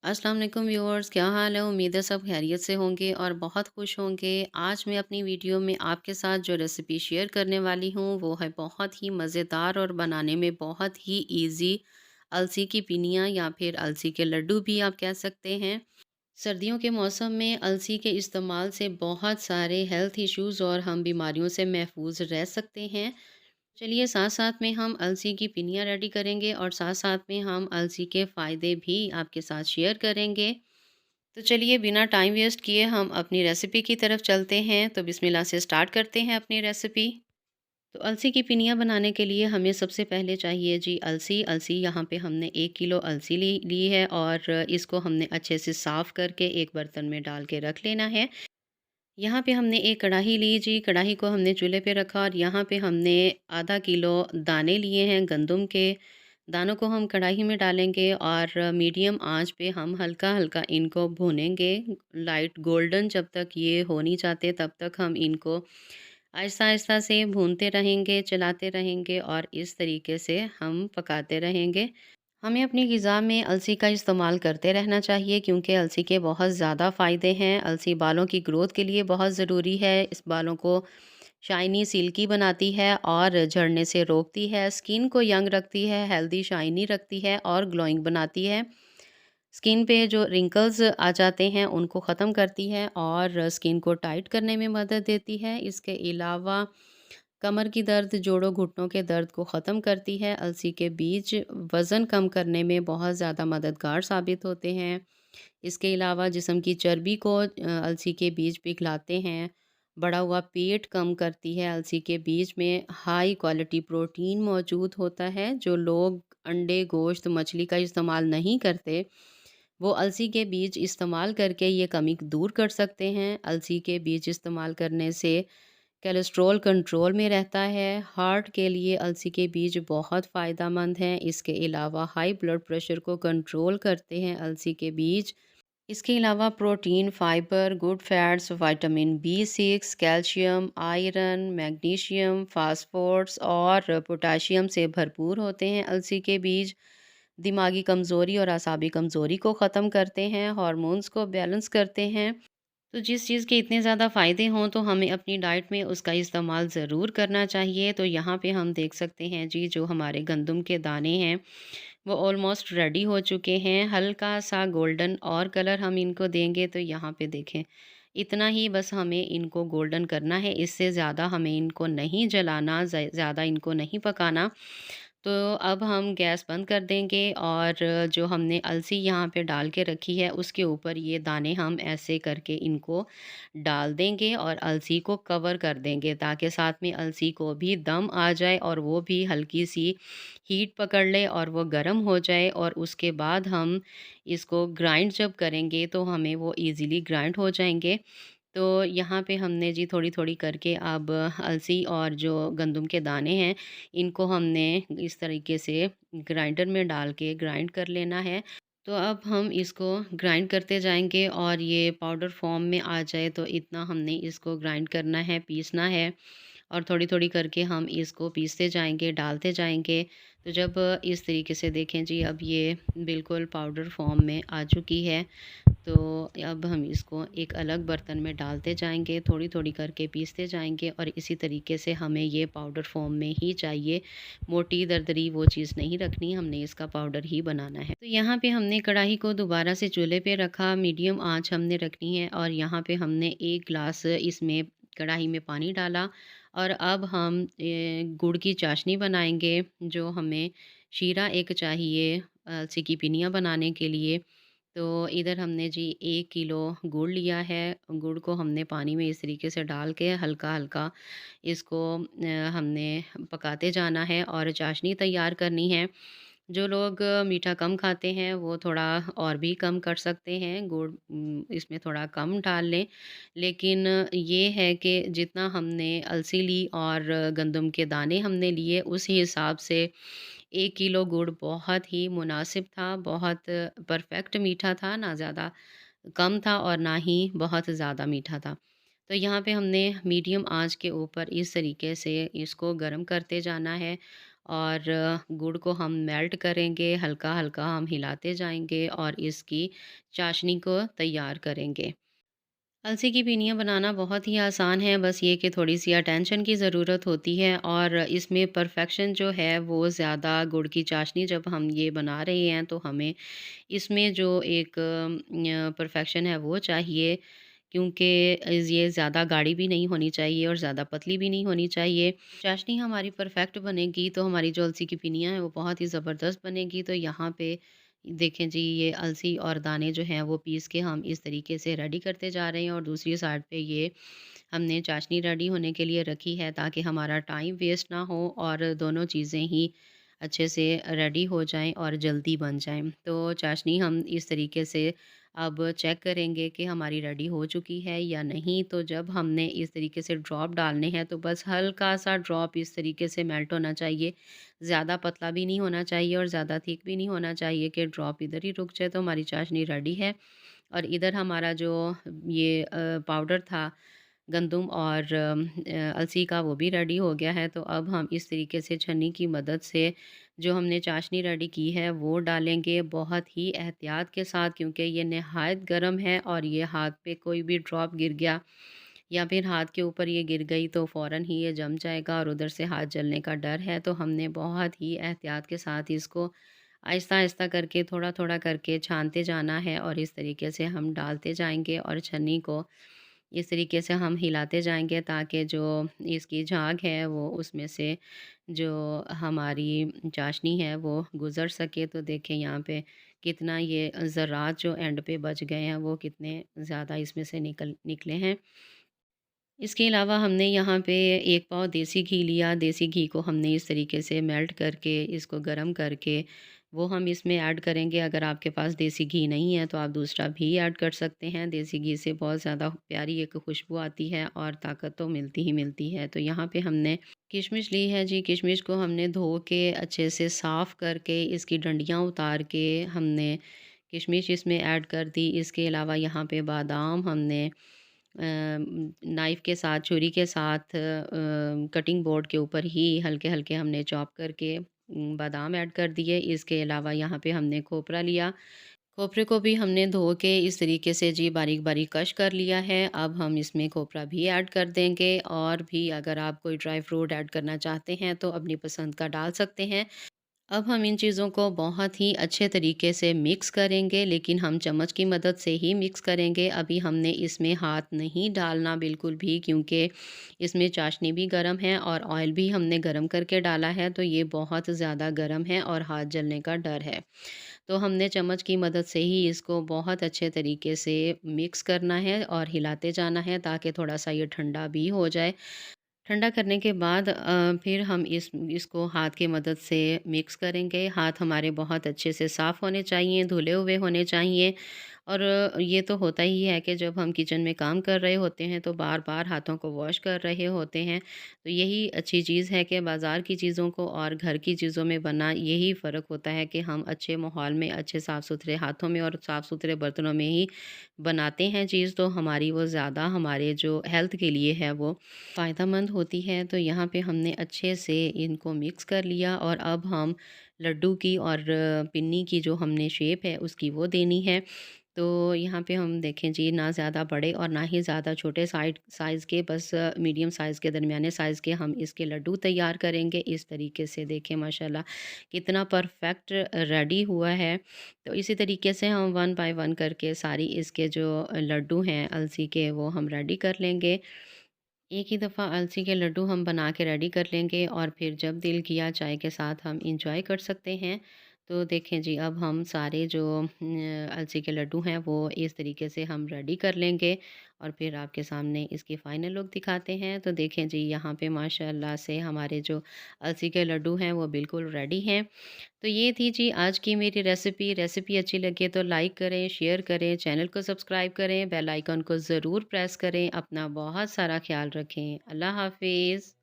अस्सलाम वालेकुम व्यूअर्स, क्या हाल है। उम्मीद है सब खैरियत से होंगे और बहुत खुश होंगे। आज मैं अपनी वीडियो में आपके साथ जो रेसिपी शेयर करने वाली हूँ वो है बहुत ही मज़ेदार और बनाने में बहुत ही इजी अलसी की पिनिया या फिर अलसी के लड्डू भी आप कह सकते हैं। सर्दियों के मौसम में अलसी के इस्तेमाल से बहुत सारे हेल्थ इश्यूज़ और हम बीमारियों से महफूज रह सकते हैं। चलिए साथ-साथ में हम अलसी की पिनिया रेडी करेंगे और साथ-साथ में हम अलसी के फ़ायदे भी आपके साथ शेयर करेंगे। तो चलिए बिना टाइम वेस्ट किए हम अपनी रेसिपी की तरफ चलते हैं। तो बिस्मिल्लाह से स्टार्ट करते हैं अपनी रेसिपी। तो अलसी की पिनिया बनाने के लिए हमें सबसे पहले चाहिए जी अलसी। अलसी यहाँ पे हमने 1 किलो अलसी ली ली है और इसको हमने अच्छे से साफ़ करके एक बर्तन में डाल के रख लेना है। यहाँ पे हमने एक कढ़ाई ली जी, कढ़ाई को हमने चूल्हे पे रखा और यहाँ पे हमने आधा किलो दाने लिए हैं गंदम के। दानों को हम कढ़ाई में डालेंगे और मीडियम आंच पे हम हल्का-हल्का इनको भूनेंगे। लाइट गोल्डन जब तक ये हो नहीं जाते तब तक हम इनको आहिस्ता-आहिस्ता से भूनते रहेंगे, चलाते रहेंगे और इस तरीके से हम पकाते रहेंगे। हमें अपनी ग़िज़ा में अलसी का इस्तेमाल करते रहना चाहिए क्योंकि अलसी के बहुत ज़्यादा फ़ायदे हैं। अलसी बालों की ग्रोथ के लिए बहुत ज़रूरी है। इस बालों को शाइनी सिल्की बनाती है और झड़ने से रोकती है। स्किन को यंग रखती है, हेल्दी शाइनी रखती है और ग्लोइंग बनाती है। स्किन पे जो रिंकल्स आ जाते हैं उनको ख़त्म करती है और स्किन को टाइट करने में मदद देती है। इसके अलावा कमर की दर्द, जोड़ों घुटनों के दर्द को ख़त्म करती है। अलसी के बीज वज़न कम करने में बहुत ज़्यादा मददगार साबित होते हैं। इसके अलावा जिस्म की चर्बी को अलसी के बीज पिघलाते हैं। बढ़ा हुआ पेट कम करती है। अलसी के बीज में हाई क्वालिटी प्रोटीन मौजूद होता है। जो लोग अंडे, गोश्त, मछली का इस्तेमाल नहीं करते, वो अलसी के बीज इस्तेमाल करके ये कमी दूर कर सकते हैं। अलसी के बीज इस्तेमाल करने से कोलेस्ट्रॉल कंट्रोल में रहता है। हार्ट के लिए अलसी के बीज बहुत फ़ायदेमंद हैं। इसके अलावा हाई ब्लड प्रेशर को कंट्रोल करते हैं अलसी के बीज। इसके अलावा protein, fibre, good fats, vitamin बी6, कैल्शियम, आयरन, मैग्नीशियम, फास्फोरस और पोटेशियम से भरपूर होते हैं अलसी के बीज। दिमागी कमज़ोरी और असाबी कमज़ोरी को ख़त्म करते हैं, हार्मोन्स को बैलेंस करते हैं। तो जिस चीज़ के इतने ज़्यादा फ़ायदे हों तो हमें अपनी डाइट में उसका इस्तेमाल ज़रूर करना चाहिए। तो यहाँ पे हम देख सकते हैं जी जो हमारे गंदम के दाने हैं वो ऑलमोस्ट रेडी हो चुके हैं। हल्का-सा गोल्डन और कलर हम इनको देंगे तो यहाँ पे देखें, इतना ही बस हमें इनको गोल्डन करना है, इससे ज़्यादा हमें इनको नहीं जलाना, ज़्यादा इनको नहीं पकाना। तो अब हम गैस बंद कर देंगे और जो हमने अलसी यहाँ पे डाल के रखी है उसके ऊपर ये दाने हम ऐसे करके इनको डाल देंगे और अलसी को कवर कर देंगे ताकि साथ में अलसी को भी दम आ जाए और वो भी हल्की सी हीट पकड़ ले और वो गर्म हो जाए और उसके बाद हम इसको ग्राइंड जब करेंगे तो हमें वो इजीली ग्राइंड हो जाएंगे। तो यहाँ पे हमने जी थोड़ी-थोड़ी करके अब अलसी और जो गंदम के दाने हैं, इनको हमने इस तरीके से ग्राइंडर में डाल के ग्राइंड कर लेना है। तो अब हम इसको ग्राइंड करते जाएँगे और ये पाउडर फॉर्म में आ जाए तो इतना हमने इसको ग्राइंड करना है, पीसना है और थोड़ी-थोड़ी करके हम इसको पीसते जाएँगे, डालते जाएँगे। तो जब इस तरीके से देखें जी अब ये बिल्कुल पाउडर फॉर्म में आ चुकी है। तो अब हम इसको एक अलग बर्तन में डालते जाएँगे, थोड़ी-थोड़ी करके पीसते जाएँगे और इसी तरीके से हमें ये पाउडर फ़ॉर्म में ही चाहिए। मोटी दरदरी वो चीज़ नहीं रखनी, हमने इसका पाउडर ही बनाना है। तो यहाँ पे हमने कढ़ाई को दोबारा से चूल्हे पे रखा, मीडियम आँच हमने रखनी है और यहाँ पे हमने 1 ग्लास इसमें कढ़ाई में पानी डाला और अब हम गुड़ की चाशनी बनाएँगे, जो हमें शीरा एक चाहिए अलसी की पिनिया बनाने के लिए। तो इधर हमने जी 1 किलो गुड़ लिया है। गुड़ को हमने पानी में इस तरीके से डाल के हल्का-हल्का इसको हमने पकाते जाना है और चाशनी तैयार करनी है। जो लोग मीठा कम खाते हैं वो थोड़ा और भी कम कर सकते हैं, गुड़ इसमें थोड़ा कम डाल लें। लेकिन ये है कि जितना हमने अलसी ली और गंदम के दाने हमने लिए उस हिसाब से 1 किलो गुड़ बहुत ही मुनासिब था, बहुत परफ़ेक्ट मीठा था, ना ज़्यादा कम था और ना ही बहुत ज़्यादा मीठा था। तो यहाँ पे हमने मीडियम आँच के ऊपर इस तरीके से इसको गरम करते जाना है और गुड़ को हम मेल्ट करेंगे, हल्का-हल्का हम हिलाते जाएँगे और इसकी चाशनी को तैयार करेंगे। अलसी की पिनिया बनाना बहुत ही आसान है, बस ये कि थोड़ी-सी अटेंशन की ज़रूरत होती है और इसमें परफ़ेक्शन जो है वो ज़्यादा गुड़ की चाशनी जब हम ये बना रहे हैं तो हमें इसमें जो एक परफ़ेक्शन है वो चाहिए, क्योंकि ये ज़्यादा गाढ़ी भी नहीं होनी चाहिए और ज़्यादा पतली भी नहीं होनी चाहिए। चाशनी हमारी परफ़ेक्ट बनेगी तो हमारी जो अलसी की पिनिया है वो बहुत ही ज़बरदस्त बनेगी। तो यहाँ पे देखें जी, ये अलसी और दाने जो हैं वो पीस के हम इस तरीके से रेडी करते जा रहे हैं और दूसरी साइड पे ये हमने चाशनी रेडी होने के लिए रखी है ताकि हमारा टाइम वेस्ट ना हो और दोनों चीज़ें ही अच्छे से रेडी हो जाएँ और जल्दी बन जाएँ। तो चाशनी हम इस तरीके से अब चेक करेंगे कि हमारी रेडी हो चुकी है या नहीं। तो जब हमने इस तरीके से ड्रॉप डालने हैं तो बस हल्का-सा ड्रॉप इस तरीके से मेल्ट होना चाहिए। ज़्यादा पतला भी नहीं होना चाहिए और ज़्यादा थिक भी नहीं होना चाहिए कि ड्रॉप इधर ही रुक जाए। तो हमारी चाशनी रेडी है और इधर हमारा जो ये पाउडर था गंदुम और अलसी का, वो भी रेडी हो गया है। तो अब हम इस तरीके से छन्नी की मदद से जो हमने चाशनी रेडी की है वो डालेंगे बहुत ही एहतियात के साथ, क्योंकि ये नहायत गर्म है और ये हाथ पे कोई भी ड्रॉप गिर गया या फिर हाथ के ऊपर ये गिर गई तो फ़ौरन ही ये जम जाएगा और उधर से हाथ जलने का डर है। तो हमने बहुत ही एहतियात के साथ इसको आहिस्ता-आहिस्ता करके, थोड़ा-थोड़ा करके छानते जाना है और इस तरीके से हम डालते जाएँगे और छन्नी को इस तरीके से हम हिलाते जाएँगे ताकि जो इसकी झाग है वो उसमें से जो हमारी चाशनी है वो गुज़र सके। तो देखें यहाँ पे कितना ये ज़रात जो एंड पे बच गए हैं वो कितने ज़्यादा इसमें से निकले हैं। इसके अलावा हमने यहाँ पे 1 पाव देसी घी लिया। देसी घी को हमने इस तरीके से मेल्ट करके, इसको गरम करके, वो हम इसमें ऐड करेंगे। अगर आपके पास देसी घी नहीं है तो आप दूसरा भी ऐड कर सकते हैं। देसी घी से बहुत ज़्यादा प्यारी एक खुशबू आती है और ताकत तो मिलती ही मिलती है। तो यहाँ पे हमने किशमिश ली है जी। किशमिश को हमने धो के अच्छे से साफ़ करके इसकी डंडियाँ उतार के हमने किशमिश इसमें ऐड कर दी। इसके अलावा यहाँ पे बादाम हमने नाइफ़ के साथ, छुरी के साथ कटिंग बोर्ड के ऊपर ही हल्के-हल्के हमने चॉप करके बादाम ऐड कर दिए। इसके अलावा यहाँ पे हमने खोपरा लिया। खोपरे को भी हमने धो के इस तरीके से जी बारीक-बारीक कश कर लिया है। अब हम इसमें खोपरा भी ऐड कर देंगे और भी अगर आप कोई ड्राई फ्रूट ऐड करना चाहते हैं तो अपनी पसंद का डाल सकते हैं। अब हम इन चीज़ों को बहुत ही अच्छे तरीके से मिक्स करेंगे, लेकिन हम चम्मच की मदद से ही मिक्स करेंगे। अभी हमने इसमें हाथ नहीं डालना बिल्कुल भी, क्योंकि इसमें चाशनी भी गरम है और ऑयल भी हमने गरम करके डाला है, तो ये बहुत ज़्यादा गरम है और हाथ जलने का डर है। तो हमने चम्मच की मदद से ही इसको बहुत अच्छे तरीके से मिक्स करना है और हिलाते जाना है ताकि थोड़ा-सा ये ठंडा भी हो जाए। ठंडा करने के बाद फिर हम इसको हाथ की मदद से मिक्स करेंगे। हाथ हमारे बहुत अच्छे से साफ़ होने चाहिए, धुले हुए होने चाहिए और ये तो होता ही है कि जब हम किचन में काम कर रहे होते हैं तो बार-बार हाथों को वॉश कर रहे होते हैं। तो यही अच्छी चीज़ है कि बाज़ार की चीज़ों को और घर की चीज़ों में बना यही फ़र्क होता है कि हम अच्छे माहौल में, अच्छे साफ़-सुथरे हाथों में और साफ़-सुथरे बर्तनों में ही बनाते हैं चीज़, तो हमारी वो ज़्यादा हमारे जो हेल्थ के लिए है वो फ़ायदेमंद होती है। तो यहाँ पे हमने अच्छे से इनको मिक्स कर लिया और अब हम लड्डू की और पिन्नी की जो हमने शेप है उसकी वो देनी है। तो यहाँ पे हम देखें जी, ना ज़्यादा बड़े और ना ही ज़्यादा छोटे साइज़ के, बस मीडियम साइज़ के, दरमियाने साइज़ के हम इसके लड्डू तैयार करेंगे। इस तरीके से देखें माशाल्लाह कितना परफ़ेक्ट रेडी हुआ है। तो इसी तरीके से हम वन बाय वन करके सारी इसके जो लड्डू हैं अलसी के वो हम रेडी कर लेंगे। एक ही दफ़ा अलसी के लड्डू हम बना के रेडी कर लेंगे और फिर जब दिल किया चाय के साथ हम इंजॉय कर सकते हैं। तो देखें जी, अब हम सारे जो अलसी के लड्डू हैं वो इस तरीके से हम रेडी कर लेंगे और फिर आपके सामने इसकी फ़ाइनल लुक दिखाते हैं। तो देखें जी, यहाँ पे माशाल्लाह से हमारे जो अलसी के लड्डू हैं वो बिल्कुल रेडी हैं। तो ये थी जी आज की मेरी रेसिपी। रेसिपी अच्छी लगे तो लाइक करें, शेयर करें, चैनल को सब्सक्राइब करें, बेल आइकन को ज़रूर प्रेस करें। अपना बहुत सारा ख़्याल रखें। अल्लाह हाफ़िज़।